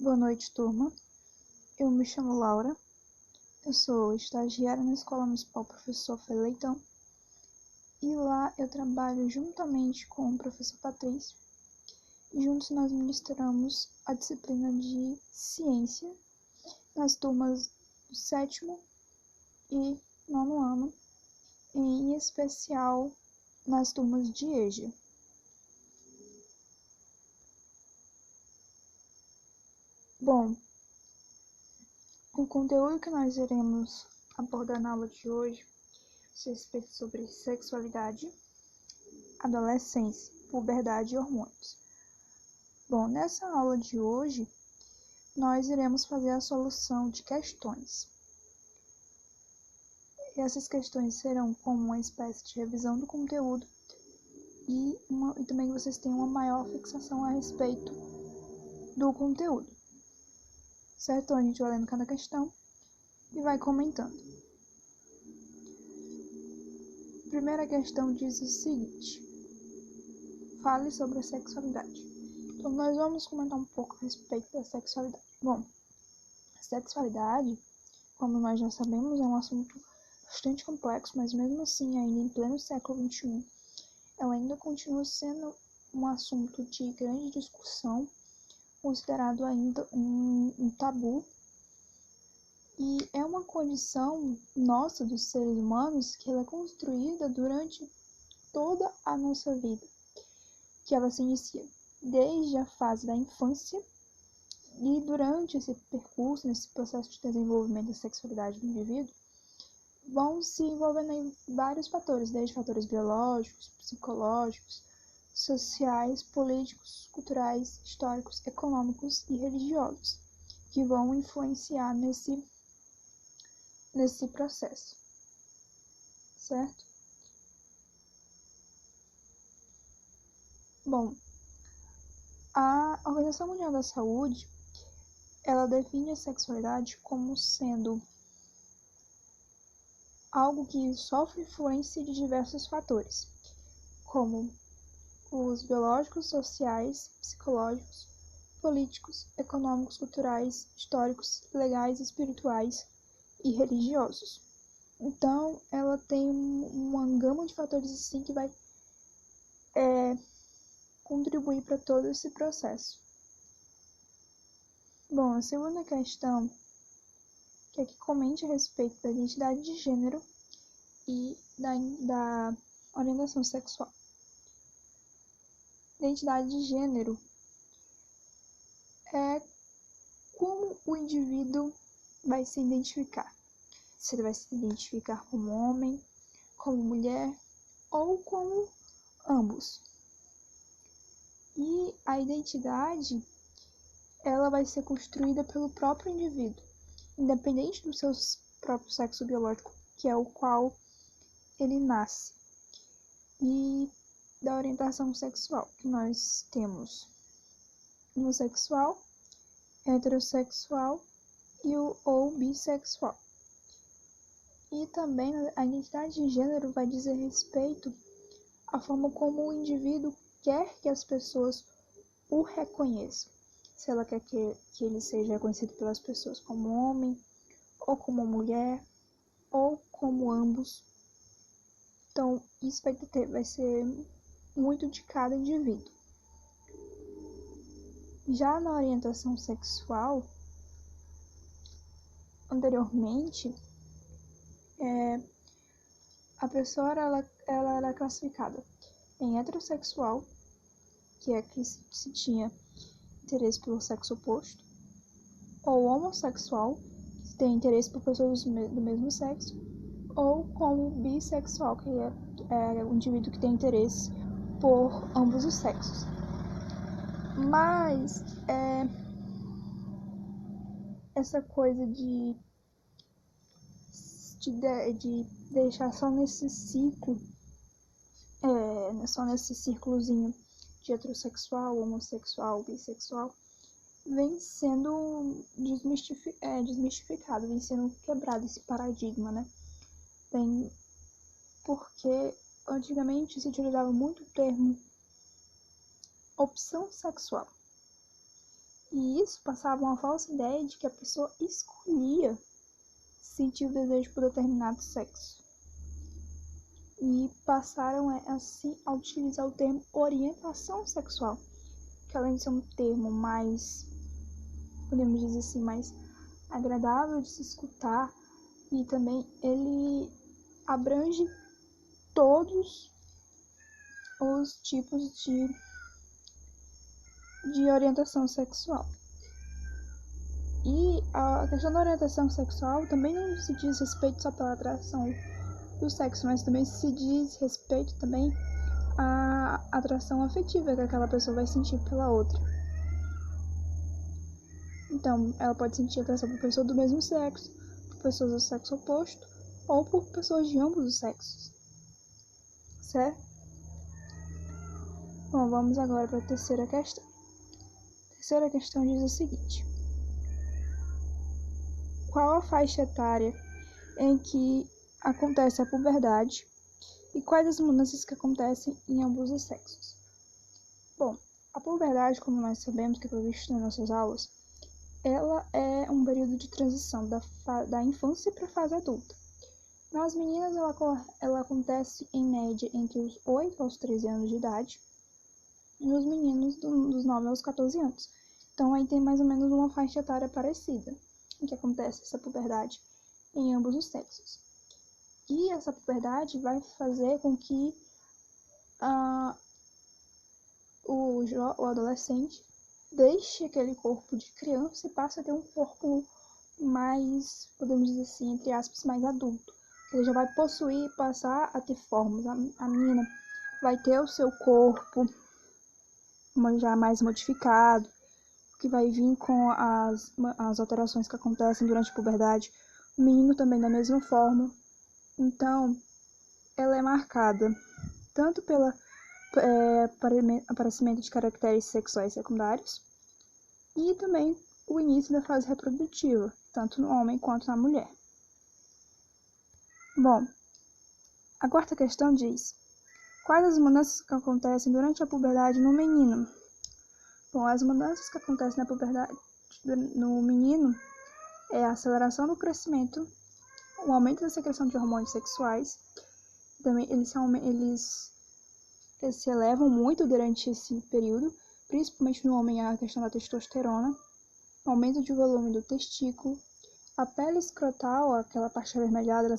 Boa noite, turma. Eu me chamo Laura. Eu sou estagiária na Escola Municipal Professor Feleitão. E lá eu trabalho juntamente com o professor Patrício. E juntos nós ministramos a disciplina de ciência nas turmas do 7º e 9º ano, em especial nas turmas de EJA. Bom, o conteúdo que nós iremos abordar na aula de hoje diz respeito sobre sexualidade, adolescência, puberdade e hormônios. Bom, nessa aula de hoje, nós iremos fazer a solução de questões. E essas questões serão como uma espécie de revisão do conteúdo e também vocês tenham uma maior fixação a respeito do conteúdo. Certo? Então, a gente vai lendo cada questão e vai comentando. A primeira questão diz o seguinte: fale sobre a sexualidade. Então, nós vamos comentar um pouco a respeito da sexualidade. Bom, a sexualidade, como nós já sabemos, é um assunto bastante complexo, mas mesmo assim, ainda em pleno século XXI, ela ainda continua sendo um assunto de grande discussão, considerado ainda um tabu, e é uma condição nossa dos seres humanos que ela é construída durante toda a nossa vida, que ela se inicia desde a fase da infância e durante esse percurso, nesse processo de desenvolvimento da sexualidade do indivíduo, vão se envolvendo em vários fatores, desde fatores biológicos, psicológicos, sociais, políticos, culturais, históricos, econômicos e religiosos, que vão influenciar nesse processo, certo? Bom, a Organização Mundial da Saúde, ela define a sexualidade como sendo algo que sofre influência de diversos fatores, como os biológicos, sociais, psicológicos, políticos, econômicos, culturais, históricos, legais, espirituais e religiosos. Então, ela tem uma gama de fatores assim que vai contribuir para todo esse processo. Bom, a segunda questão que aqui comente a respeito da identidade de gênero e da orientação sexual. Identidade de gênero é como o indivíduo vai se identificar. Se ele vai se identificar como homem, como mulher ou como ambos. E a identidade, ela vai ser construída pelo próprio indivíduo, independente do seu próprio sexo biológico, que é o qual ele nasce. E da orientação sexual, que nós temos homossexual, heterossexual ou bissexual. E também a identidade de gênero vai dizer respeito à forma como o indivíduo quer que as pessoas o reconheçam. Se ela quer que ele seja reconhecido pelas pessoas como homem, ou como mulher, ou como ambos. Então, isso vai ser muito de cada indivíduo. Já na orientação sexual, anteriormente, a pessoa ela era classificada em heterossexual, que é que se tinha interesse pelo sexo oposto, ou homossexual, que tem interesse por pessoas do mesmo sexo, ou como bissexual, que é o indivíduo que tem interesse por ambos os sexos. Mas essa coisa de deixar só nesse ciclo, só nesse círculozinho de heterossexual, homossexual, bissexual, vem sendo desmistificado, vem sendo quebrado esse paradigma, né? Porque antigamente se utilizava muito o termo opção sexual. E isso passava uma falsa ideia de que a pessoa escolhia sentir o desejo por determinado sexo. E passaram assim a utilizar o termo orientação sexual, que além de ser um termo mais, podemos dizer assim, mais agradável de se escutar, e também ele abrange todos os tipos de orientação sexual. E a questão da orientação sexual também não se diz respeito só pela atração do sexo, mas também se diz respeito também à atração afetiva que aquela pessoa vai sentir pela outra. Então, ela pode sentir atração por pessoas do mesmo sexo, por pessoas do sexo oposto, ou por pessoas de ambos os sexos. Certo? Bom, vamos agora para a terceira questão. A terceira questão diz o seguinte: qual a faixa etária em que acontece a puberdade e quais as mudanças que acontecem em ambos os sexos? Bom, a puberdade, como nós sabemos, que foi visto nas nossas aulas, ela é um período de transição da infância para a fase adulta. Nas meninas, ela acontece em média entre os 8 aos 13 anos de idade, e nos meninos dos 9 aos 14 anos. Então, aí tem mais ou menos uma faixa etária parecida, em que acontece essa puberdade em ambos os sexos. E essa puberdade vai fazer com que o adolescente deixe aquele corpo de criança e passe a ter um corpo mais, podemos dizer assim, entre aspas, mais adulto. Ele já vai possuir, passar a ter formas. A menina vai ter o seu corpo já mais modificado, que vai vir com as alterações que acontecem durante a puberdade. O menino também da mesma forma. Então, ela é marcada tanto pelo aparecimento de caracteres sexuais secundários e também o início da fase reprodutiva, tanto no homem quanto na mulher. Bom, a quarta questão diz: quais as mudanças que acontecem durante a puberdade no menino? Bom, as mudanças que acontecem na puberdade no menino é a aceleração do crescimento, o aumento da secreção de hormônios sexuais, também eles se elevam muito durante esse período, principalmente no homem a questão da testosterona, aumento de volume do testículo, a pele escrotal, aquela parte avermelhada,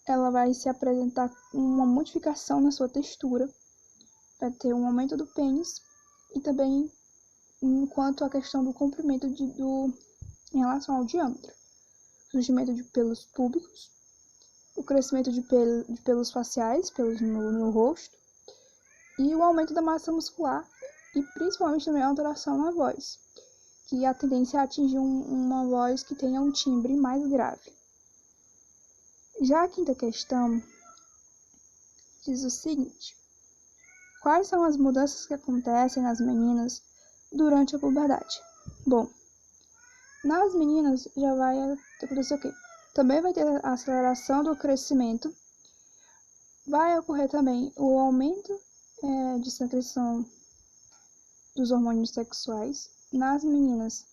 ela vai se apresentar uma modificação na sua textura, vai ter um aumento do pênis e também enquanto a questão do comprimento em relação ao diâmetro, surgimento de pelos púbicos, o crescimento de pelos faciais, pelos no rosto, e o aumento da massa muscular e principalmente também a alteração na voz, que a tendência é atingir uma voz que tenha um timbre mais grave. Já a quinta questão diz o seguinte: quais são as mudanças que acontecem nas meninas durante a puberdade? Bom, nas meninas já vai acontecer o quê? Também vai ter a aceleração do crescimento, vai ocorrer também o aumento de secreção dos hormônios sexuais. Nas meninas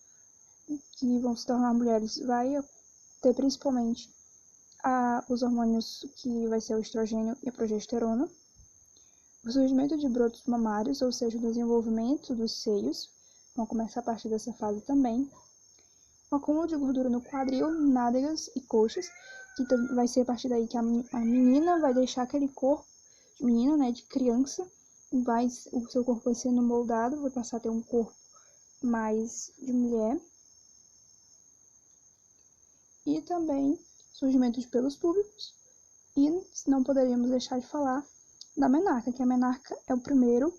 que vão se tornar mulheres, vai ter principalmente os hormônios que vai ser o estrogênio e a progesterona, o surgimento de brotos mamários, ou seja, o desenvolvimento dos seios, vão começar a partir dessa fase também, o acúmulo de gordura no quadril, nádegas e coxas, que vai ser a partir daí que a menina vai deixar aquele corpo de menina, né, de criança, o seu corpo vai sendo moldado, vai passar a ter um corpo mais de mulher. E também surgimento de pelos públicos. E não poderíamos deixar de falar da menarca, que a menarca é o primeiro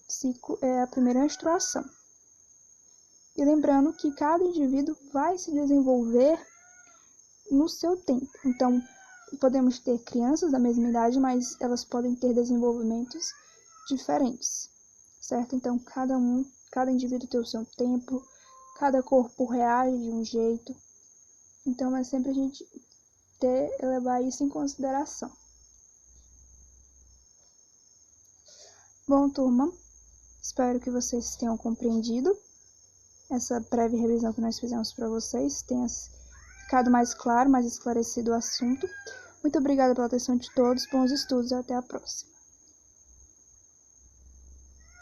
ciclo, é a primeira menstruação. E lembrando que cada indivíduo vai se desenvolver no seu tempo. Então, podemos ter crianças da mesma idade, mas elas podem ter desenvolvimentos diferentes, certo? Então, cada indivíduo tem o seu tempo, cada corpo reage de um jeito. Então, é sempre a gente levar isso em consideração. Bom, turma, Espero que vocês tenham compreendido essa breve revisão que nós fizemos para vocês, tenha ficado mais claro, mais esclarecido o assunto. Muito obrigada pela atenção de todos, bons estudos e até a próxima.